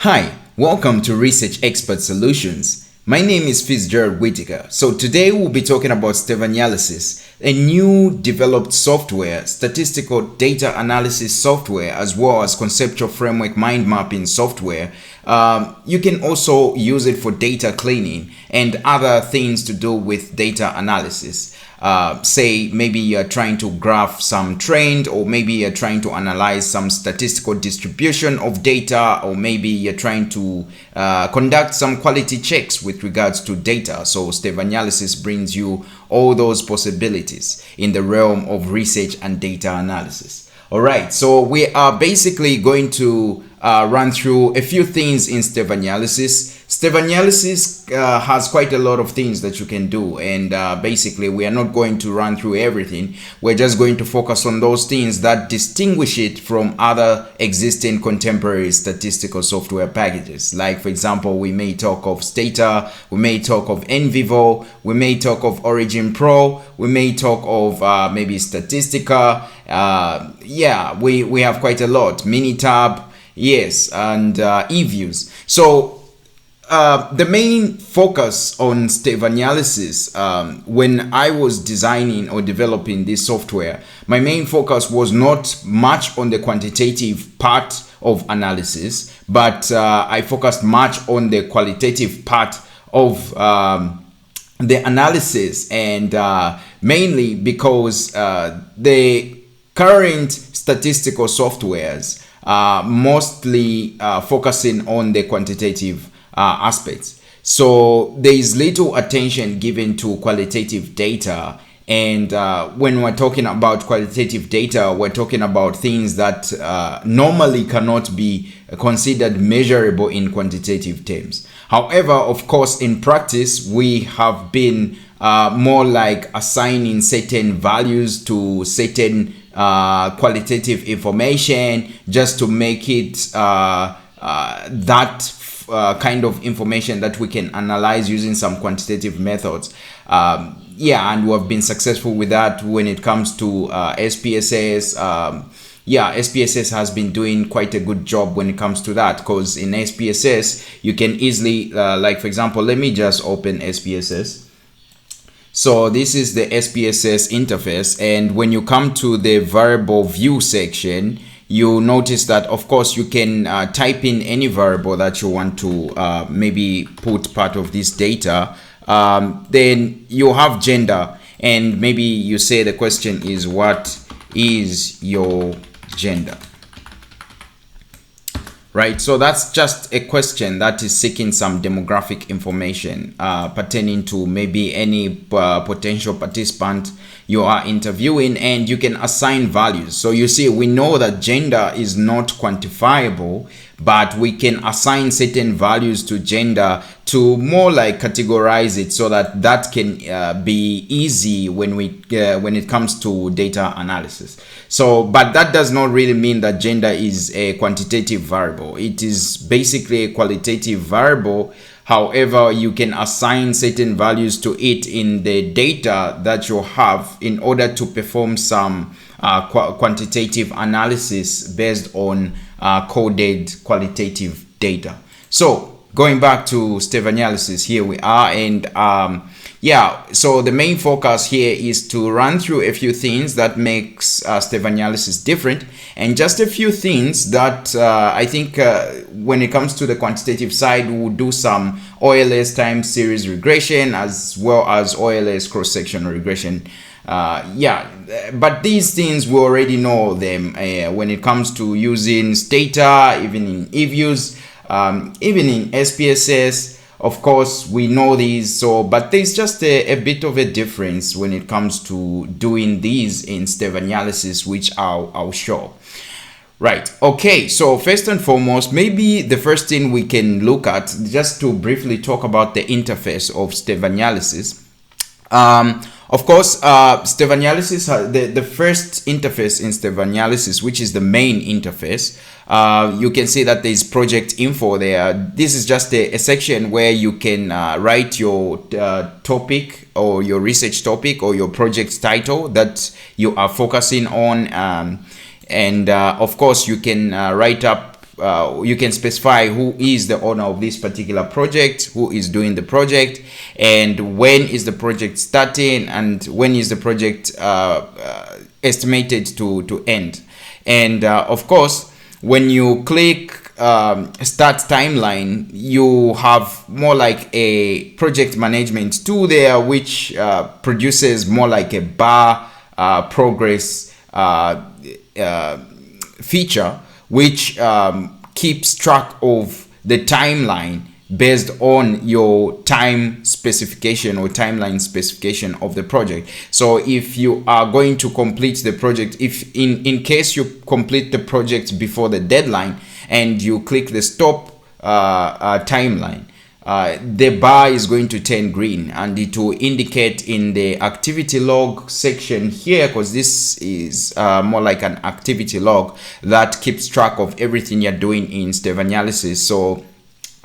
Hi, welcome to Research Expert Solutions. My name is Fitzgerald Witika. So today we'll be talking about Stevanialysis, a new developed software, statistical data analysis software, as well as conceptual framework mind mapping software. You can also use it for data cleaning and other things to do with data analysis. Say maybe you're trying to graph some trend, or maybe you're trying to analyze some statistical distribution of data, or maybe you're trying to conduct some quality checks with regards to data. So Stevanialysis brings you all those possibilities in the realm of research and data analysis. All right, so we are basically going to run through a few things in Stevanialysis. Stevanialysis has quite a lot of things that you can do, and basically we are not going to run through everything. We're just going to focus on those things that distinguish it from other existing contemporary statistical software packages. Like, for example, we may talk of Stata, we may talk of NVivo, we may talk of Origin Pro, we may talk of maybe Statistica. We have quite a lot. Minitab, yes, and eViews. So the main focus on Stevanialysis, when I was designing or developing this software, my main focus was not much on the quantitative part of analysis, but I focused much on the qualitative part of the analysis, and mainly because the current statistical softwares are mostly focusing on the quantitative aspects. So there is little attention given to qualitative data, and when we're talking about qualitative data, we're talking about things that normally cannot be considered measurable in quantitative terms. However, of course, in practice, we have been more like assigning certain values to certain qualitative information, just to make it that kind of information that we can analyze using some quantitative methods. And we have been successful with that when it comes to SPSS. SPSS has been doing quite a good job when it comes to that, because in SPSS you can easily, like for example, let me just open SPSS. So this is the SPSS interface, and when you come to the variable view section, you notice that of course you can type in any variable that you want to maybe put part of this data. Then you have gender, and maybe you say the question is, what is your gender? Right, so that's just a question that is seeking some demographic information pertaining to maybe any potential participant you are interviewing, and you can assign values. So you see, we know that gender is not quantifiable, but we can assign certain values to gender to more like categorize it, so that that can be easy when it comes to data analysis. So, but that does not really mean that gender is a quantitative variable. It is basically a qualitative variable. However, you can assign certain values to it in the data that you have in order to perform some quantitative analysis based on coded qualitative data. So going back to Stevanialysis, here we are, and so the main focus here is to run through a few things that makes Stevanialysis different, and just a few things that I think when it comes to the quantitative side, we'll do some OLS time series regression as well as OLS cross-sectional regression. But these things we already know them when it comes to using Stata, even in eViews, even in SPSS. Of course, we know these, but there's just a bit of a difference when it comes to doing these in Stevanialysis, which I'll show. Right, okay, so first and foremost, maybe the first thing we can look at, just to briefly talk about the interface of Stevanialysis. Of course, Stevanialysis, the first interface in Stevanialysis, which is the main interface, you can see that there is project info there. This is just a section where you can write your topic, or your research topic, or your project title that you are focusing on, and of course you can write up you can specify who is the owner of this particular project, who is doing the project, and when is the project starting, and when is the project estimated to end. And of course, when you click start timeline, you have more like a project management tool there, which produces more like a bar progress feature, which keeps track of the timeline based on your time specification or timeline specification of the project. So if you are going to complete the project, if in case you complete the project before the deadline and you click the stop timeline, the bar is going to turn green, and it will indicate in the activity log section here, because this is more like an activity log that keeps track of everything you're doing in Stevanialysis. So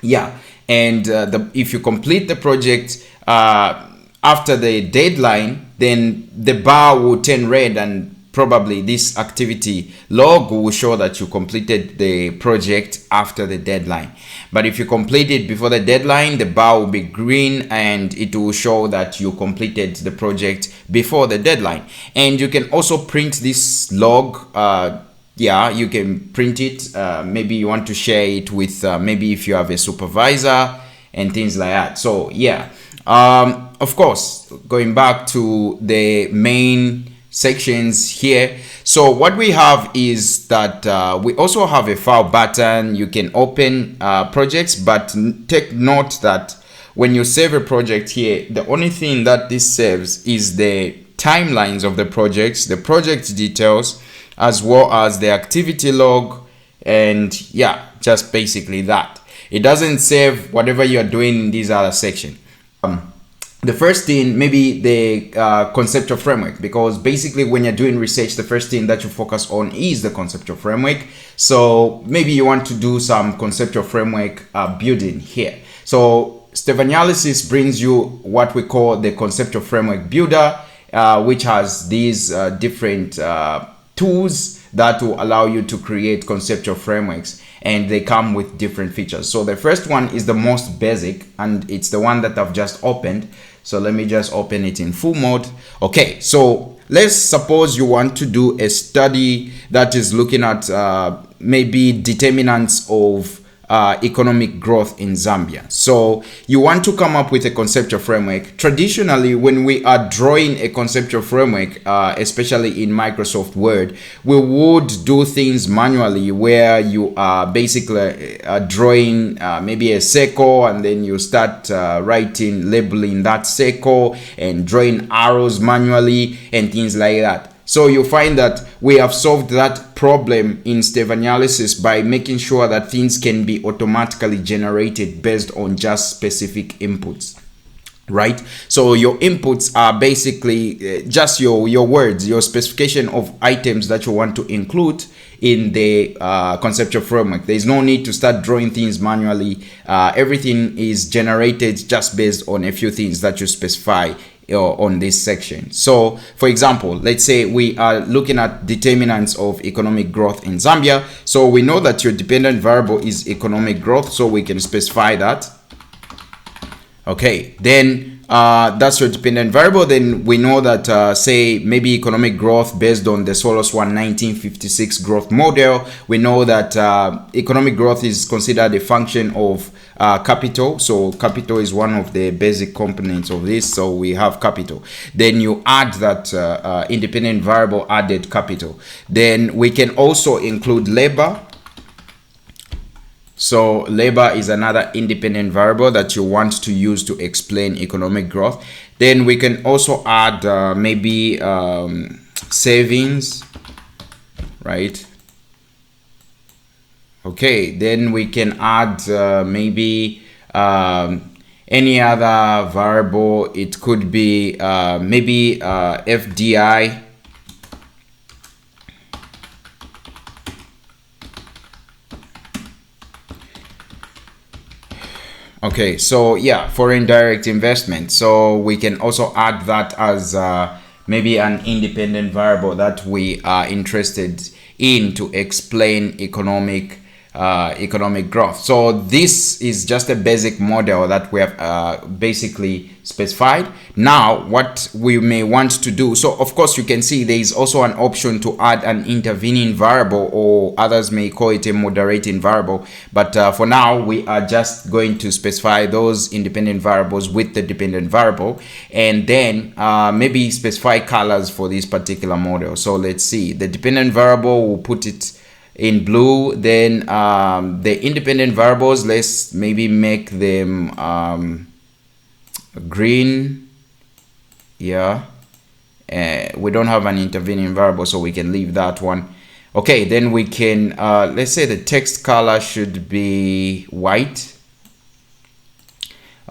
yeah, and if you complete the project after the deadline, then the bar will turn red, and probably this activity log will show that you completed the project after the deadline. But if you complete it before the deadline, the bar will be green, and it will show that you completed the project before the deadline. And you can also print this log. Yeah, you can print it. Maybe you want to share it with maybe if you have a supervisor and things like that. So yeah, of course, going back to the main sections here. So what we have is that we also have a file button. You can open projects, but take note that when you save a project here, the only thing that this saves is the timelines of the projects, the project details, as well as the activity log, and yeah, just basically that. It doesn't save whatever you're doing in this other section. The first thing, maybe the conceptual framework, because basically when you're doing research, the first thing that you focus on is the conceptual framework. So maybe you want to do some conceptual framework building here. So Stevanialysis brings you what we call the conceptual framework builder, which has these different tools that will allow you to create conceptual frameworks, and they come with different features. So the first one is the most basic, and it's the one that I've just opened. So let me just open it in full mode. Okay, so let's suppose you want to do a study that is looking at maybe determinants of economic growth in Zambia. So you want to come up with a conceptual framework. Traditionally, when we are drawing a conceptual framework, especially in Microsoft Word, we would do things manually, where you are basically drawing maybe a circle, and then you start labeling that circle and drawing arrows manually and things like that. So you find that we have solved that problem in Stevanialysis by making sure that things can be automatically generated based on just specific inputs, right? So your inputs are basically just your words, your specification of items that you want to include in the conceptual framework. There's no need to start drawing things manually. Everything is generated just based on a few things that you specify on this section. So for example, let's say we are looking at determinants of economic growth in Zambia. So we know that your dependent variable is economic growth, so we can specify that. Okay, then that's your dependent variable. Then we know that say maybe economic growth based on the Solos 1956 growth model. We know that economic growth is considered a function of capital. So capital is one of the basic components of this. So we have capital. Then you add that independent variable added capital. Then we can also include labor. So labor is another independent variable that you want to use to explain economic growth. Then we can also add maybe savings, right? Okay, then we can add maybe any other variable. It could be maybe FDI. Okay, so yeah, foreign direct investment. So we can also add that as maybe an independent variable that we are interested in to explain economic economic growth. So this is just a basic model that we have basically specified. Now what we may want to do, so of course you can see there is also an option to add an intervening variable, or others may call it a moderating variable, but for now we are just going to specify those independent variables with the dependent variable, and then maybe specify colors for this particular model. So let's see, the dependent variable, we'll put it in blue. Then the independent variables, let's maybe make them green. Yeah, we don't have an intervening variable, so we can leave that one. Okay, then we can let's say the text color should be white.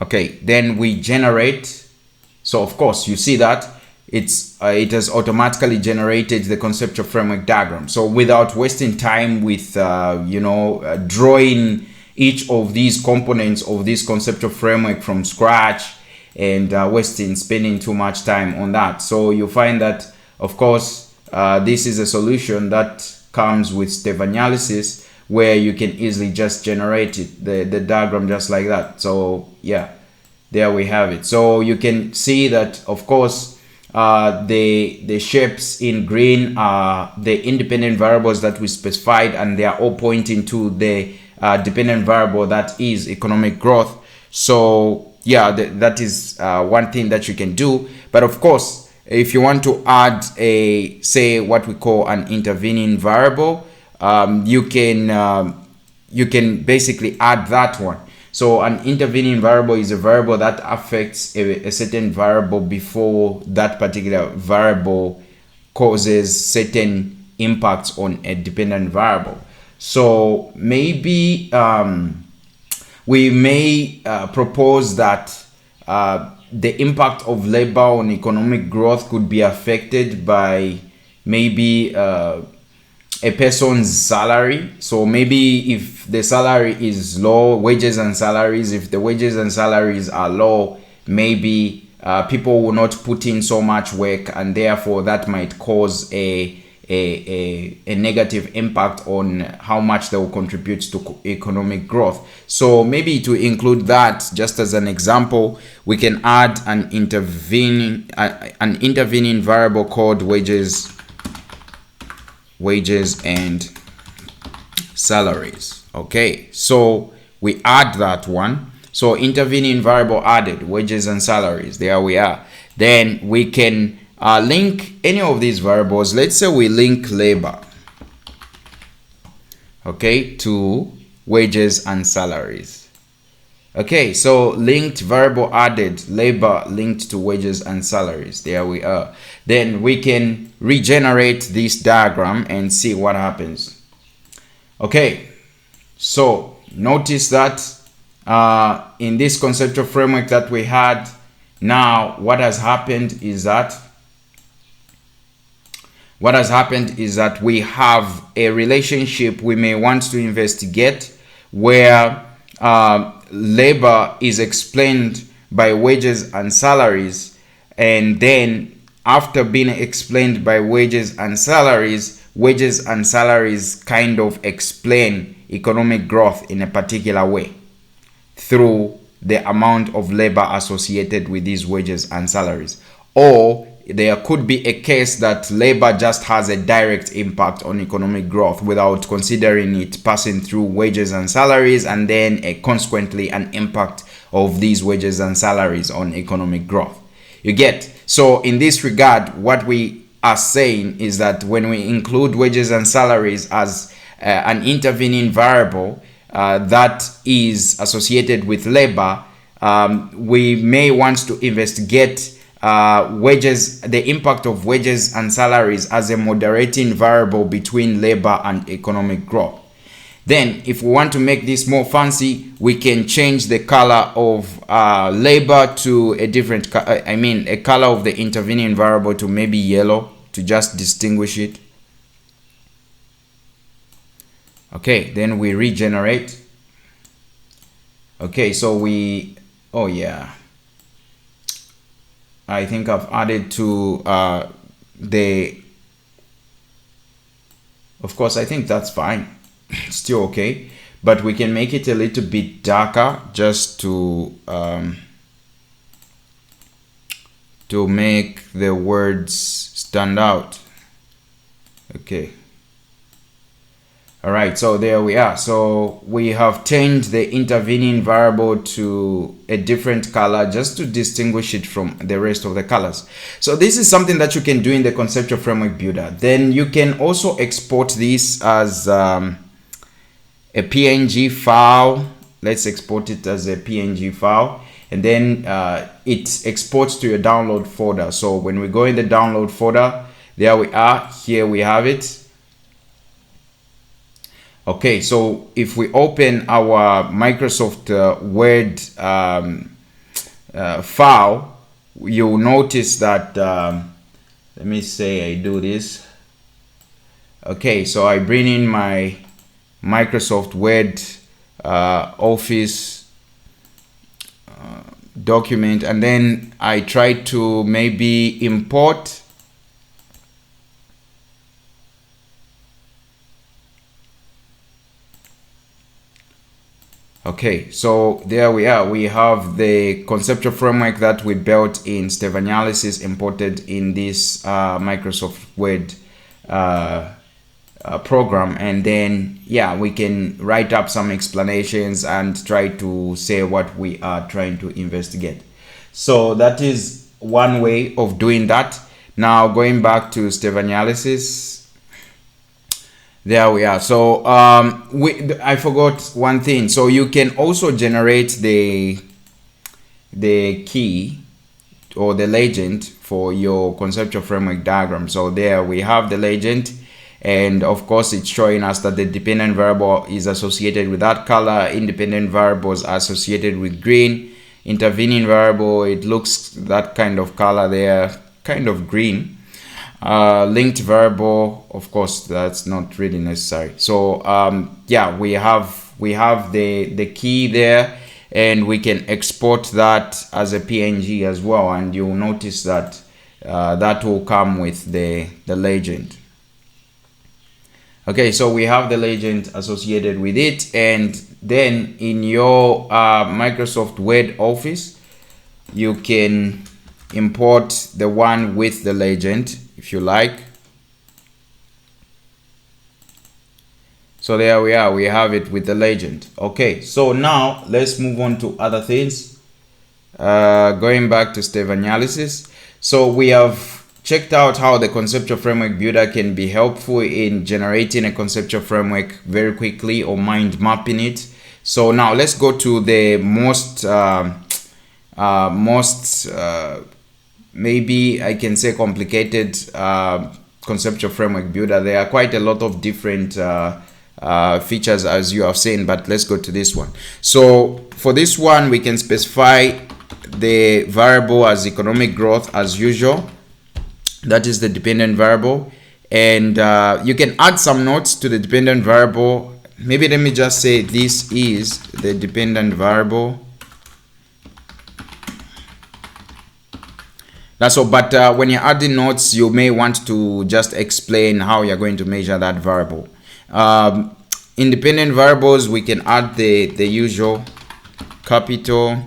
Okay, then we generate. So of course you see that it has automatically generated the conceptual framework diagram. So without wasting time with drawing each of these components of this conceptual framework from scratch, and spending too much time on that. So you find that of course this is a solution that comes with Stevanialysis, where you can easily just generate it, the diagram, just like that. So yeah, there we have it. So you can see that of course the shapes in green are the independent variables that we specified, and they are all pointing to the dependent variable, that is economic growth. So yeah, that is one thing that you can do. But of course, if you want to add a, say, what we call an intervening variable, you can basically add that one. So an intervening variable is a variable that affects a certain variable before that particular variable causes certain impacts on a dependent variable. So maybe we may propose that the impact of labor on economic growth could be affected by maybe a person's salary. So maybe if the salary is low, wages and salaries, if the wages and salaries are low, maybe people will not put in so much work, and therefore that might cause a negative impact on how much they will contribute to economic growth. So maybe to include that, just as an example, we can add an intervening variable called wages and salaries. Okay, so we add that one. So intervening variable added, wages and salaries, there we are. Then we can link any of these variables. Let's say we link labor, okay, to wages and salaries. Okay, so linked variable added, labor linked to wages and salaries, there we are. Then we can regenerate this diagram and see what happens. Okay, so notice that in this conceptual framework that we had, now what has happened is that we have a relationship we may want to investigate, where labor is explained by wages and salaries, and then after being explained by wages and salaries kind of explain economic growth in a particular way through the amount of labor associated with these wages and salaries. Or there could be a case that labor just has a direct impact on economic growth without considering it passing through wages and salaries, and then consequently an impact of these wages and salaries on economic growth. You get? So in this regard, what we are saying is that when we include wages and salaries as an intervening variable that is associated with labor, we may want to investigate the impact of wages and salaries as a moderating variable between labor and economic growth. Then if we want to make this more fancy, we can change the color of labor to a different a color of the intervening variable to maybe yellow, to just distinguish it. Okay, then we regenerate. Okay, so I think I've added to of course, I think that's fine. Still okay. but we can make it a little bit darker just to make the words stand out. Okay. All right, so there we are. So we have changed the intervening variable to a different color just to distinguish it from the rest of the colors. So this is something that you can do in the Conceptual Framework Builder. Then you can also export this as a PNG file. Let's export it as a PNG file. And then it exports to your download folder. So when we go in the download folder, there we are. Here we have it. Okay, so if we open our Microsoft Word file, you'll notice that, let me say I do this. Okay, so I bring in my Microsoft Word Office document, and then I try to maybe import. Okay, so there we are. We have the conceptual framework that we built in Stevanialysis imported in this Microsoft Word program, and then yeah, we can write up some explanations and try to say what we are trying to investigate. So that is one way of doing that. Now going back to Stevanialysis. There we are. So I forgot one thing. So you can also generate the key or the legend for your conceptual framework diagram. So there we have the legend, and of course it's showing us that the dependent variable is associated with that color, independent variables are associated with green, intervening variable, it looks that kind of color there, kind of green. Linked variable, of course that's not really necessary. So yeah, we have the key there, and we can export that as a PNG as well, and you'll notice that that will come with the legend. Okay, so we have the legend associated with it, and then in your Microsoft Word Office you can import the one with the legend if you like. So there we are, we have it with the legend. Okay, so now let's move on to other things. Going back to Stevanialysis. So we have checked out how the conceptual framework builder can be helpful in generating a conceptual framework very quickly or mind mapping it. So now let's go to the maybe I can say complicated conceptual framework builder. There are quite a lot of different features as you have seen, but let's go to this one. So for this one, we can specify the variable as economic growth as usual. That is the dependent variable, and you can add some notes to the dependent variable. Maybe let me just say this is the dependent variable. That's all. But when you're adding notes, you may want to just explain how you're going to measure that variable. Independent variables, we can add the usual capital,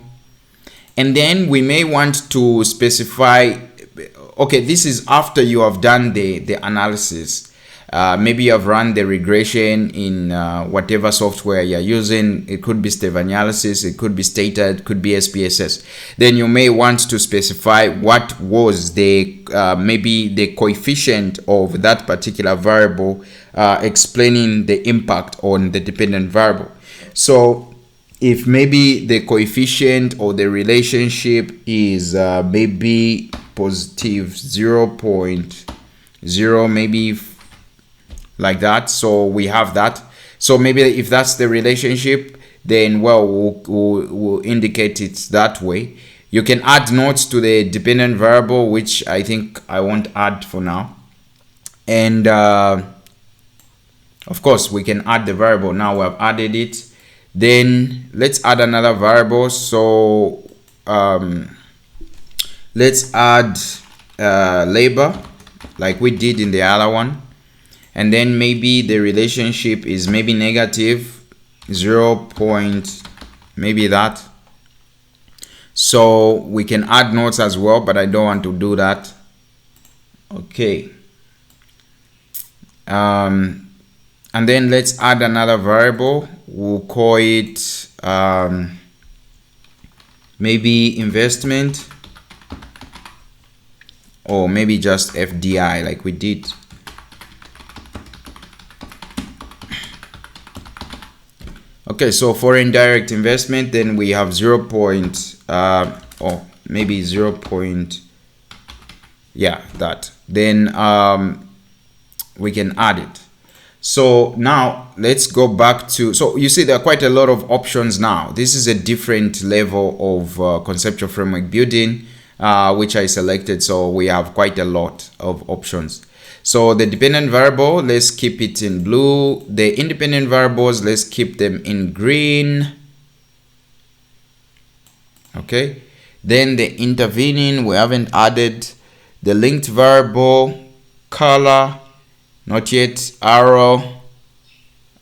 and then we may want to specify, okay, this is after you have done the analysis. Maybe you have run the regression in whatever software you're using. It could be Stevanialysis, it could be Stata, it could be SPSS. Then you may want to specify what was the maybe the coefficient of that particular variable, explaining the impact on the dependent variable. So if maybe the coefficient or the relationship is maybe positive 0.0, maybe like that, so we have that. So maybe if that's the relationship, then well, we'll indicate it that way. You can add notes to the dependent variable, which I think I won't add for now. And of course we can add the variable. Now we have added it. Then let's add another variable. So let's add labor like we did in the other one. And then maybe the relationship is maybe negative. 0 point maybe that. So we can add notes as well, but I don't want to do that. Okay. And then let's add another variable. We'll call it maybe investment, or maybe just FDI like we did. Okay, so for indirect investment, then we have 0 point, or maybe 0 point, yeah, that. Then we can add it. So now let's go back to, so you see there are quite a lot of options now. This is a different level of conceptual framework building, which I selected. So we have quite a lot of options. So the dependent variable, let's keep it in blue. The independent variables, let's keep them in green. Okay. Then the intervening, we haven't added. The linked variable, color, not yet. Arrow.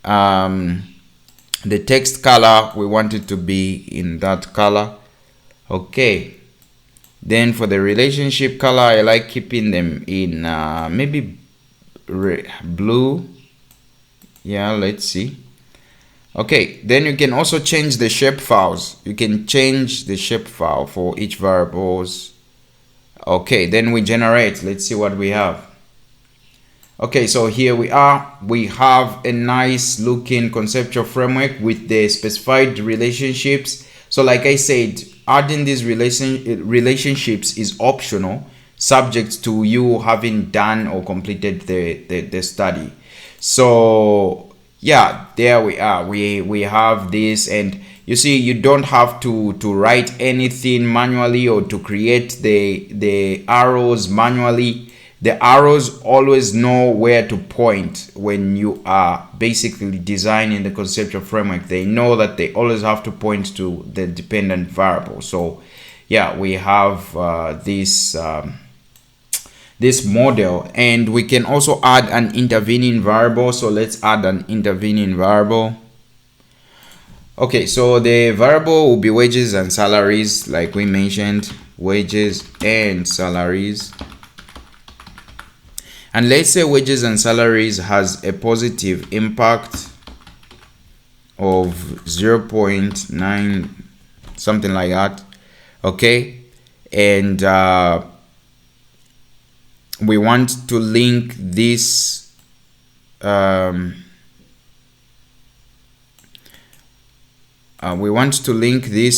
The text color, we want it to be in that color. Okay. Then for the relationship color, I like keeping them in maybe blue. Yeah, let's see. Okay, then you can also change the shape files. You can change the shape file for each variables. Okay, then we generate. Let's see what we have. Okay, so here we are. We have a nice looking conceptual framework with the specified relationships. So like I said, adding these relationships is optional, subject to you having done or completed the study. So yeah, there we are. We have this, and you see you don't have to write anything manually or to create the arrows manually. The arrows always know where to point when you are basically designing the conceptual framework. They know that they always have to point to the dependent variable. So yeah, we have this model, and we can also add an intervening variable. So let's add an intervening variable. Okay, so the variable will be wages and salaries, like we mentioned, wages and salaries. And let's say wages and salaries has a positive impact of 0.9, something like that. Okay, and we want to link this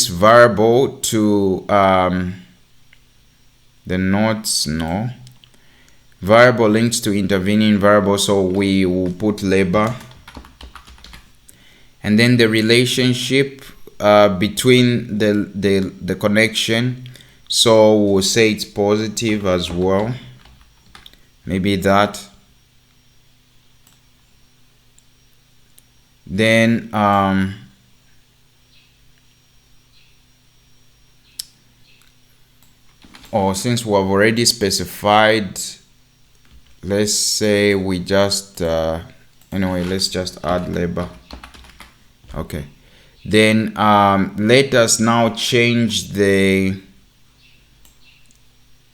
variable to the notes. No, variable links to intervening variable, so we will put labor, and then the relationship between the connection, so we'll say it's positive as well, maybe that. Then since we have already specified, let's say we just anyway, let's just add labor. Okay, then let us now change the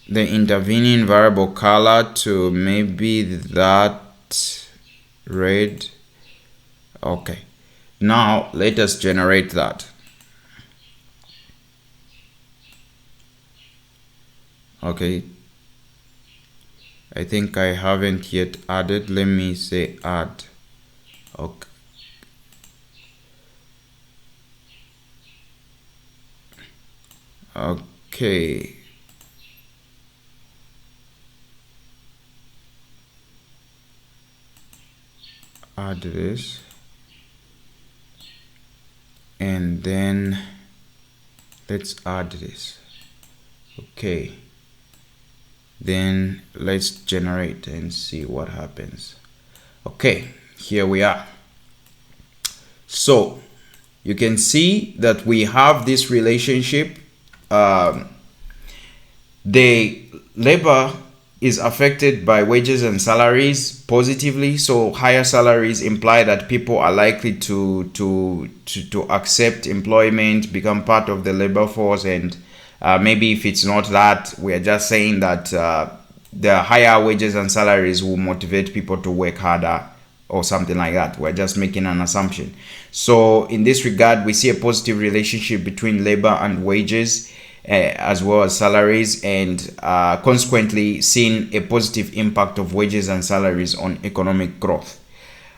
intervening variable color to maybe that red. Okay, now let us generate that. Okay, I think I haven't yet added. Let me say add. Okay. Okay. Add this. And then let's add this. Okay. Then let's generate and see what happens. Okay, here we are. So you can see that we have this relationship. The labor is affected by wages and salaries positively. So higher salaries imply that people are likely to accept employment, become part of the labor force, and maybe if it's not that, we are just saying that the higher wages and salaries will motivate people to work harder or something like that. We're just making an assumption. So in this regard, we see a positive relationship between labor and wages, as well as salaries, and consequently seeing a positive impact of wages and salaries on economic growth.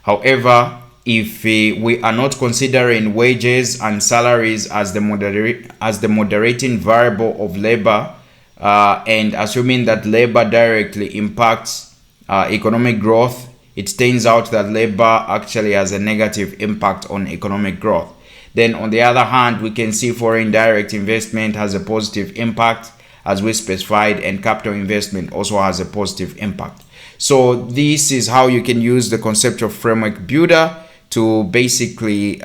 However, if we are not considering wages and salaries as the moderating variable of labor, and assuming that labor directly impacts economic growth, it turns out that labor actually has a negative impact on economic growth. Then on the other hand, we can see foreign direct investment has a positive impact, as we specified, and capital investment also has a positive impact. So this is how you can use the conceptual framework builder to basically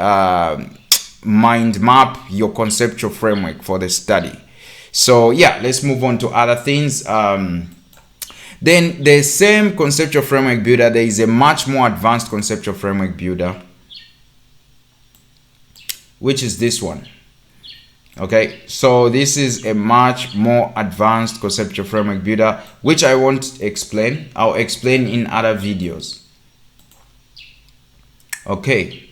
mind map your conceptual framework for the study. So yeah, let's move on to other things. Then the same conceptual framework builder, there is a much more advanced conceptual framework builder, which is this one. Okay, so this is a much more advanced conceptual framework builder, which I won't explain. I'll explain in other videos. Okay,